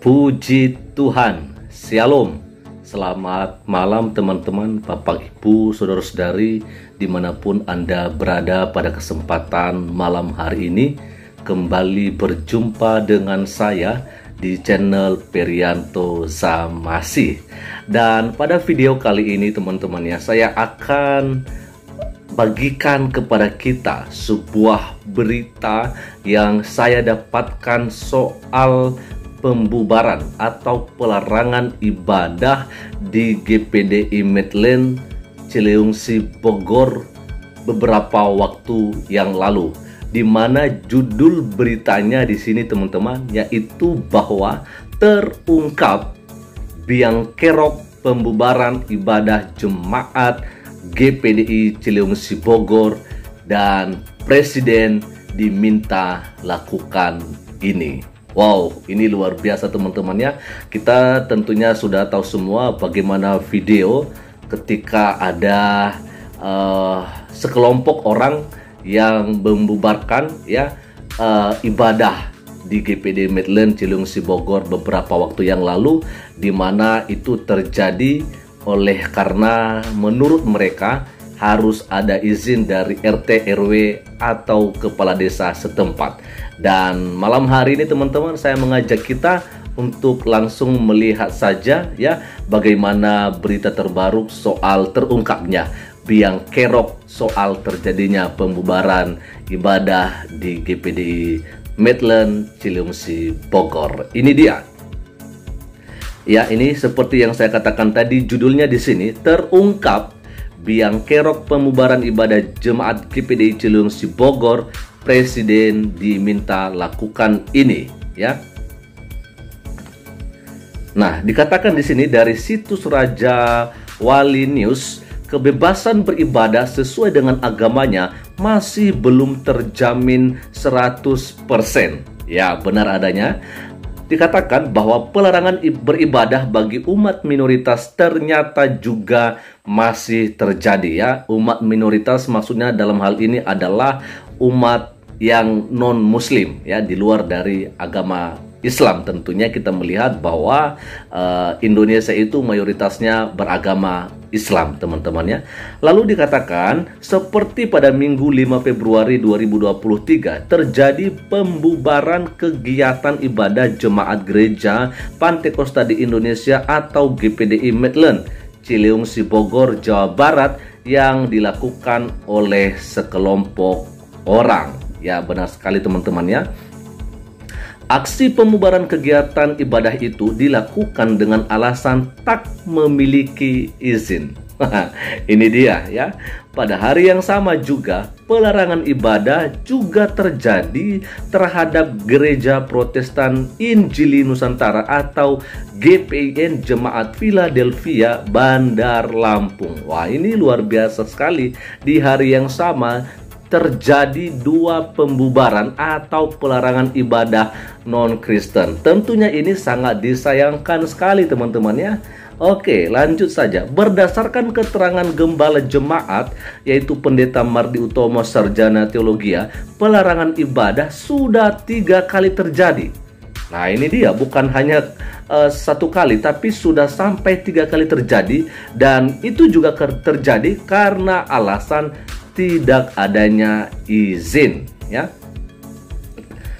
Puji Tuhan, Shalom. Selamat malam teman-teman, Bapak Ibu, Saudara-saudari, dimanapun Anda berada pada kesempatan malam hari ini. Kembali berjumpa dengan saya di channel Perianto Zamasi. Dan pada video kali ini teman-teman ya, saya akan bagikan kepada kita sebuah berita yang saya dapatkan soal pembubaran atau pelarangan ibadah di GPDI Medlen Cileungsi Bogor beberapa waktu yang lalu, di mana judul beritanya di sini teman-teman yaitu bahwa terungkap biang kerok pembubaran ibadah jemaat GPDI Cileungsi Bogor dan Presiden diminta lakukan ini. Wow, ini luar biasa teman-teman ya. Kita tentunya sudah tahu semua bagaimana video ketika ada sekelompok orang yang membubarkan ya ibadah di GPD Medlen Cileungsi Bogor beberapa waktu yang lalu, di mana itu terjadi oleh karena menurut mereka harus ada izin dari RT RW atau kepala desa setempat. Dan malam hari ini teman-teman, saya mengajak kita untuk langsung melihat saja ya bagaimana berita terbaru soal terungkapnya biang kerok soal terjadinya pembubaran ibadah di GPDI Medlen Cileungsi Bogor. Ini dia. Ya, ini seperti yang saya katakan tadi, judulnya di sini terungkap biang kerok pembubaran ibadah jemaat GPDI Cileungsi Bogor, Presiden diminta lakukan ini, ya. Nah, dikatakan di sini dari situs Raja Wali News, kebebasan beribadah sesuai dengan agamanya masih belum terjamin 100%. Ya, benar adanya. Dikatakan bahwa pelarangan beribadah bagi umat minoritas ternyata juga masih terjadi ya. Umat minoritas maksudnya dalam hal ini adalah umat yang non muslim ya, di luar dari agama Islam. Tentunya kita melihat bahwa Indonesia itu mayoritasnya beragama Islam teman-teman ya. Lalu dikatakan seperti pada Minggu 5 Februari 2023 terjadi pembubaran kegiatan ibadah jemaat gereja Pantekosta di Indonesia atau GPDI Medlen Cileungsi Bogor, Jawa Barat yang dilakukan oleh sekelompok orang. Ya, benar sekali teman-teman ya. Aksi pembubaran kegiatan ibadah itu dilakukan dengan alasan tak memiliki izin. Ini dia ya. Pada hari yang sama juga pelarangan ibadah juga terjadi terhadap Gereja Protestan Injili Nusantara atau GPIN Jemaat Philadelphia Bandar Lampung. Wah, ini luar biasa sekali. Di hari yang sama terjadi dua pembubaran atau pelarangan ibadah non-Kristen. Tentunya ini sangat disayangkan sekali teman-teman ya. Oke, lanjut saja. Berdasarkan keterangan gembala jemaat, yaitu Pendeta Mardi Utomo Sarjana Teologia, pelarangan ibadah sudah 3 kali terjadi. Nah, ini dia, bukan hanya 1 kali, tapi sudah sampai 3 kali terjadi. Dan itu juga terjadi karena alasan tidak adanya izin ya.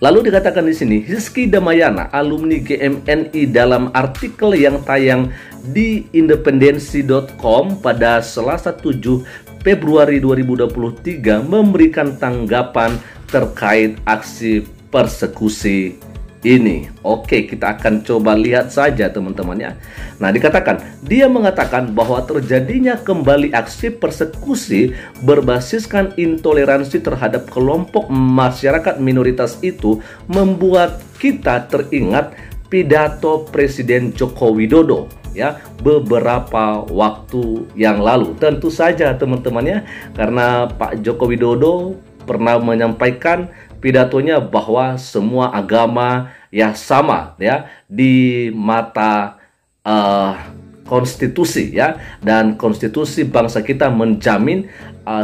Lalu dikatakan di sini, Rizky Damayana, alumni GMNI, dalam artikel yang tayang di independensi.com pada Selasa 7 Februari 2023 memberikan tanggapan terkait aksi persekusi ini. Oke, kita akan coba lihat saja teman-teman ya. Nah, dikatakan dia mengatakan bahwa terjadinya kembali aksi persekusi berbasiskan intoleransi terhadap kelompok masyarakat minoritas itu membuat kita teringat pidato Presiden Joko Widodo ya beberapa waktu yang lalu. Tentu saja teman-teman ya, karena Pak Joko Widodo pernah menyampaikan pidatonya bahwa semua agama ya sama ya di mata konstitusi ya, dan konstitusi bangsa kita menjamin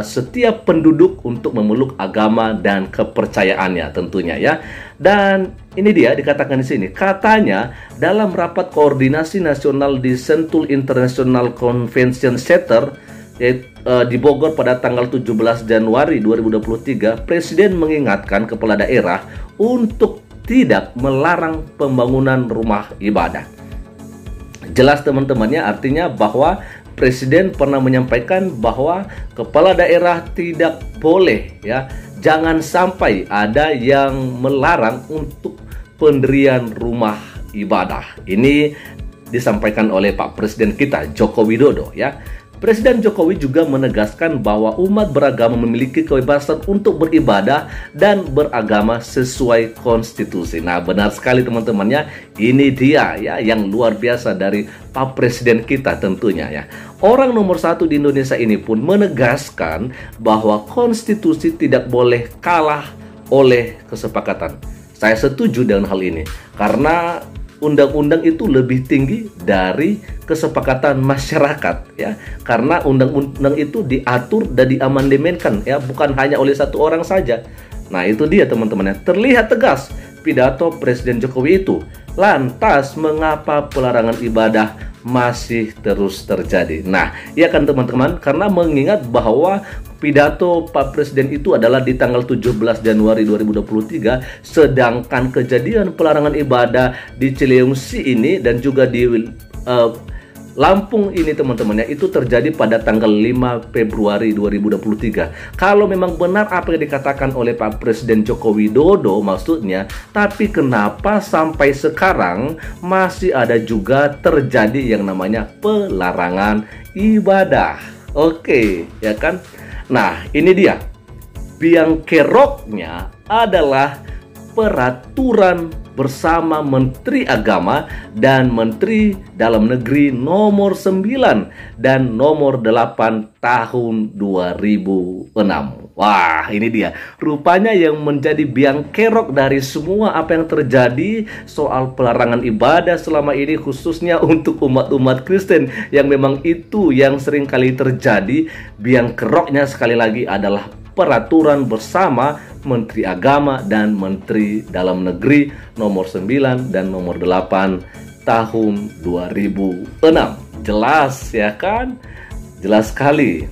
setiap penduduk untuk memeluk agama dan kepercayaannya tentunya ya. Dan ini dia dikatakan di sini, katanya dalam rapat koordinasi nasional di Sentul International Convention Center di Bogor pada tanggal 17 Januari 2023, Presiden mengingatkan kepala daerah untuk tidak melarang pembangunan rumah ibadah. Jelas teman-temannya, artinya bahwa Presiden pernah menyampaikan bahwa kepala daerah tidak boleh ya, jangan sampai ada yang melarang untuk pendirian rumah ibadah. Ini disampaikan oleh Pak Presiden kita Joko Widodo ya. Presiden Jokowi juga menegaskan bahwa umat beragama memiliki kebebasan untuk beribadah dan beragama sesuai konstitusi. Nah, benar sekali teman-temannya, ini dia ya yang luar biasa dari Pak Presiden kita tentunya ya. Orang nomor satu di Indonesia ini pun menegaskan bahwa konstitusi tidak boleh kalah oleh kesepakatan. Saya setuju dengan hal ini karena undang-undang itu lebih tinggi dari kesepakatan masyarakat ya, karena undang-undang itu diatur dan diamandemenkan ya, bukan hanya oleh satu orang saja. Nah, itu dia teman-teman, terlihat tegas pidato Presiden Jokowi itu. Lantas mengapa pelarangan ibadah masih terus terjadi? Nah, ya kan teman-teman, karena mengingat bahwa pidato Pak Presiden itu adalah di tanggal 17 Januari 2023, sedangkan kejadian pelarangan ibadah di Cileungsi ini dan juga di Lampung ini teman-temannya itu terjadi pada tanggal 5 Februari 2023. Kalau memang benar apa yang dikatakan oleh Pak Presiden Joko Widodo maksudnya, tapi kenapa sampai sekarang masih ada juga terjadi yang namanya pelarangan ibadah? Oke, ya kan? Nah, ini dia. Biang keroknya adalah peraturan bersama Menteri Agama dan Menteri Dalam Negeri nomor 9 dan nomor 8 tahun 2006. Wah, ini dia. Rupanya yang menjadi biang kerok dari semua apa yang terjadi soal pelarangan ibadah selama ini, khususnya untuk umat-umat Kristen, yang memang itu yang sering kali terjadi. Biang keroknya sekali lagi adalah peraturan bersama Menteri Agama dan Menteri Dalam Negeri nomor 9 dan nomor 8 tahun 2006. Jelas ya kan? Jelas sekali.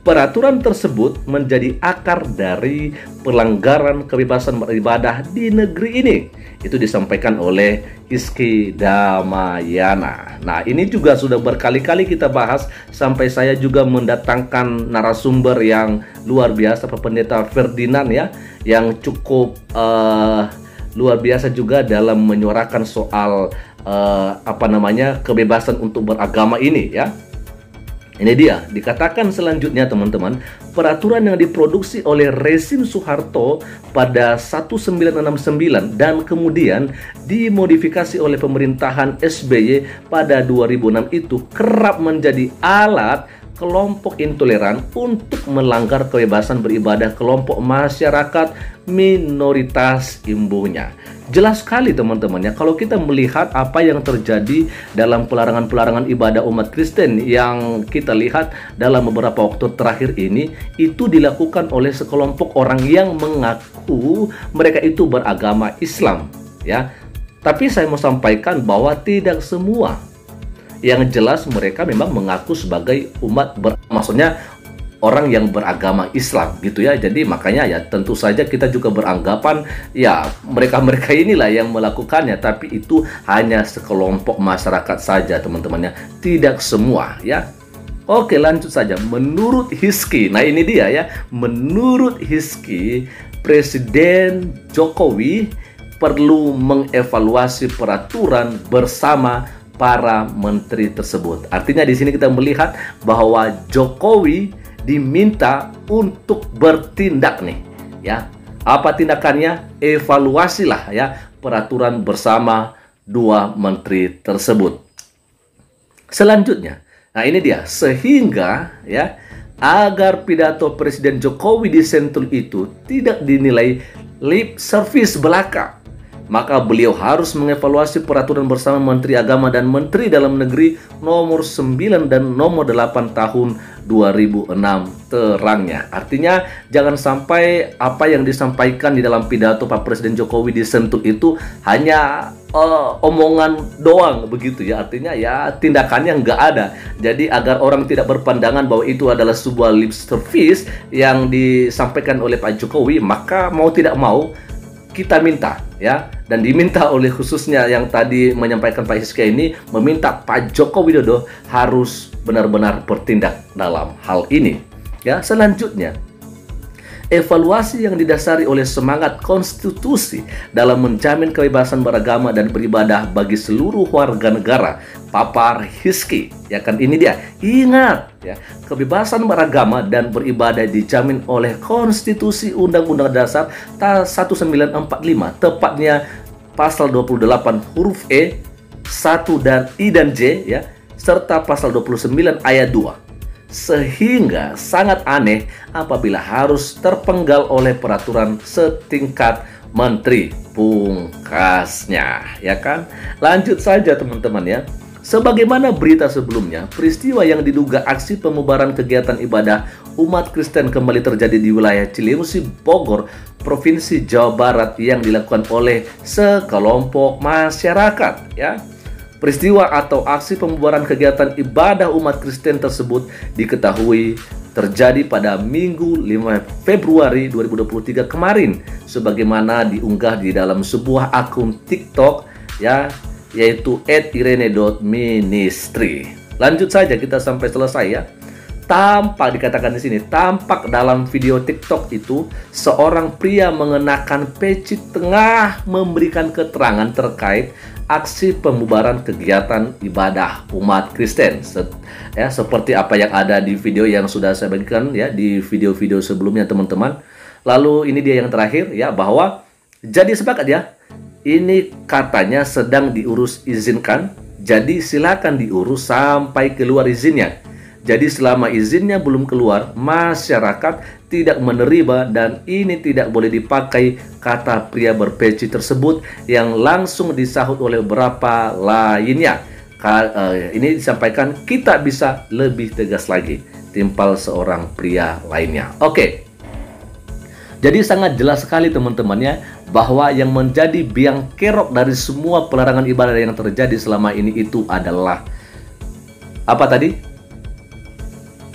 Peraturan tersebut menjadi akar dari pelanggaran kebebasan beribadah di negeri ini. Itu disampaikan oleh Hizky Damayana. Nah, ini juga sudah berkali-kali kita bahas, sampai saya juga mendatangkan narasumber yang luar biasa, Pak Pendeta Ferdinand ya, yang cukup luar biasa juga dalam menyuarakan soal kebebasan untuk beragama ini ya. Ini dia, dikatakan selanjutnya teman-teman, peraturan yang diproduksi oleh rezim Soeharto pada 1969 dan kemudian dimodifikasi oleh pemerintahan SBY pada 2006 itu kerap menjadi alat kelompok intoleran untuk melanggar kebebasan beribadah kelompok masyarakat minoritas imbuhnya. Jelas sekali teman-temannya, kalau kita melihat apa yang terjadi dalam pelarangan-pelarangan ibadah umat Kristen yang kita lihat dalam beberapa waktu terakhir ini, itu dilakukan oleh sekelompok orang yang mengaku mereka itu beragama Islam ya. Tapi saya mau sampaikan bahwa tidak semua. Yang jelas mereka memang mengaku sebagai maksudnya orang yang beragama Islam gitu ya. Jadi makanya ya tentu saja kita juga beranggapan ya mereka-mereka inilah yang melakukannya, tapi itu hanya sekelompok masyarakat saja teman-temannya, tidak semua ya. Oke, lanjut saja. Menurut Hizky, nah ini dia ya, menurut Hizky, Presiden Jokowi perlu mengevaluasi peraturan bersama para menteri tersebut. Artinya di sini kita melihat bahwa Jokowi diminta untuk bertindak nih ya. Apa tindakannya? Evaluasilah ya peraturan bersama dua menteri tersebut. Selanjutnya, nah ini dia, sehingga ya agar pidato Presiden Jokowi di Sentul itu tidak dinilai lip service belaka, maka beliau harus mengevaluasi peraturan bersama Menteri Agama dan Menteri Dalam Negeri nomor 9 dan nomor 8 tahun 2006 terangnya. Artinya jangan sampai apa yang disampaikan di dalam pidato Pak Presiden Jokowi di Sentul itu hanya omongan doang begitu ya. Artinya ya tindakannya nggak ada. Jadi agar orang tidak berpandangan bahwa itu adalah sebuah lip service yang disampaikan oleh Pak Jokowi, maka mau tidak mau kita minta ya, dan diminta oleh khususnya yang tadi menyampaikan Pak Hizkia ini, meminta Pak Joko Widodo harus benar-benar bertindak dalam hal ini ya. Selanjutnya, evaluasi yang didasari oleh semangat konstitusi dalam menjamin kebebasan beragama dan beribadah bagi seluruh warga negara, papar Hizki. Ya kan, ini dia. Ingat ya, kebebasan beragama dan beribadah dijamin oleh Konstitusi Undang-Undang Dasar 1945, tepatnya pasal 28 huruf E, 1 dan I dan J ya, serta pasal 29 ayat 2. Sehingga sangat aneh apabila harus terpenggal oleh peraturan setingkat menteri, pungkasnya, ya kan? Lanjut saja teman-teman ya. Sebagaimana berita sebelumnya, peristiwa yang diduga aksi pembubaran kegiatan ibadah umat Kristen kembali terjadi di wilayah Cilimusi, Bogor, Provinsi Jawa Barat yang dilakukan oleh sekelompok masyarakat ya. Peristiwa atau aksi pembubaran kegiatan ibadah umat Kristen tersebut diketahui terjadi pada Minggu 5 Februari 2023 kemarin, sebagaimana diunggah di dalam sebuah akun TikTok ya, yaitu @irene.ministry. Lanjut saja kita sampai selesai ya. Tampak dikatakan di sini, tampak dalam video TikTok itu seorang pria mengenakan peci tengah memberikan keterangan terkait aksi pembubaran kegiatan ibadah umat Kristen ya, seperti apa yang ada di video yang sudah saya bagikan ya di video-video sebelumnya teman-teman. Lalu ini dia yang terakhir ya, bahwa jadi sepakat ya, ini katanya sedang diurus izinkan, jadi silakan diurus sampai keluar izinnya. Jadi selama izinnya belum keluar, masyarakat tidak menerima dan ini tidak boleh dipakai, kata pria berpeci tersebut yang langsung disahut oleh beberapa lainnya. Ini disampaikan kita bisa lebih tegas lagi, timpal seorang pria lainnya. Oke. Jadi sangat jelas sekali teman-teman ya, bahwa yang menjadi biang kerok dari semua pelarangan ibadah yang terjadi selama ini itu adalah apa tadi?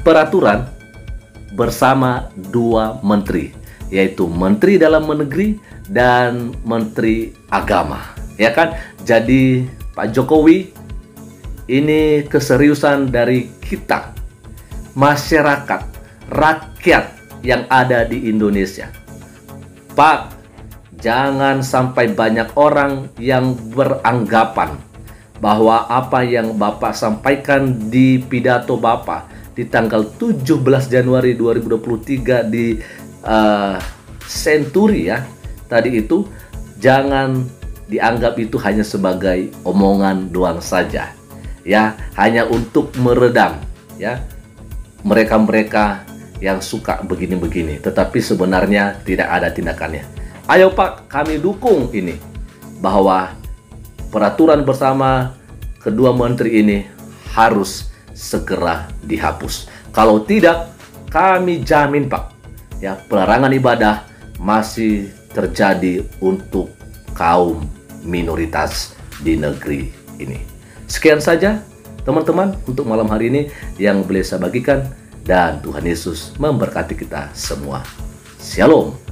Peraturan bersama dua menteri, yaitu Menteri Dalam Negeri dan Menteri Agama, ya kan? Jadi Pak Jokowi, ini keseriusan dari kita, masyarakat, rakyat yang ada di Indonesia. Pak, jangan sampai banyak orang yang beranggapan bahwa apa yang Bapak sampaikan di pidato Bapak di tanggal 17 Januari 2023 di Senturi ya, tadi itu jangan dianggap itu hanya sebagai omongan doang saja ya, hanya untuk meredam ya mereka-mereka yang suka begini-begini, tetapi sebenarnya tidak ada tindakannya. Ayo Pak, kami dukung ini, bahwa peraturan bersama kedua menteri ini harus segera dihapus. Kalau tidak, kami jamin Pak, ya pelarangan ibadah masih terjadi untuk kaum minoritas di negeri ini. Sekian saja teman-teman untuk malam hari ini yang boleh saya bagikan, dan Tuhan Yesus memberkati kita semua. Shalom.